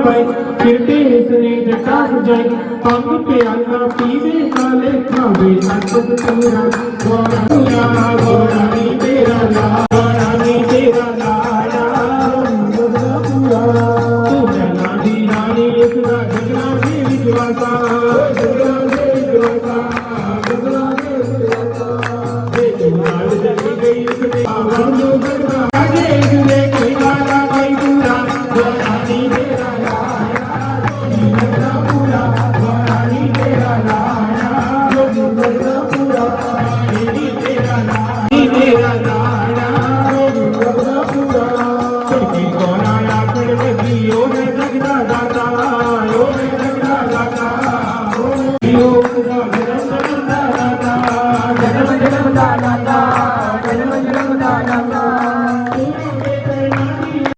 पाए फिरते इसने जटा जाए पंग प्याला पीवे काले खावे नचत तेरा गोरा गोरानी तेरा गोरानी तेरा लाड़ा पूरा तू रानी रानी इतना झगड़ा से विश्वासा झगड़ा से विश्वासा झगड़ा से विश्वासा ये लाल जगी गई उसने आवाज़ झगड़ा आगे इसने कोई वाला कोई पूरा गोरानी तेरा जन्म जन्म दाना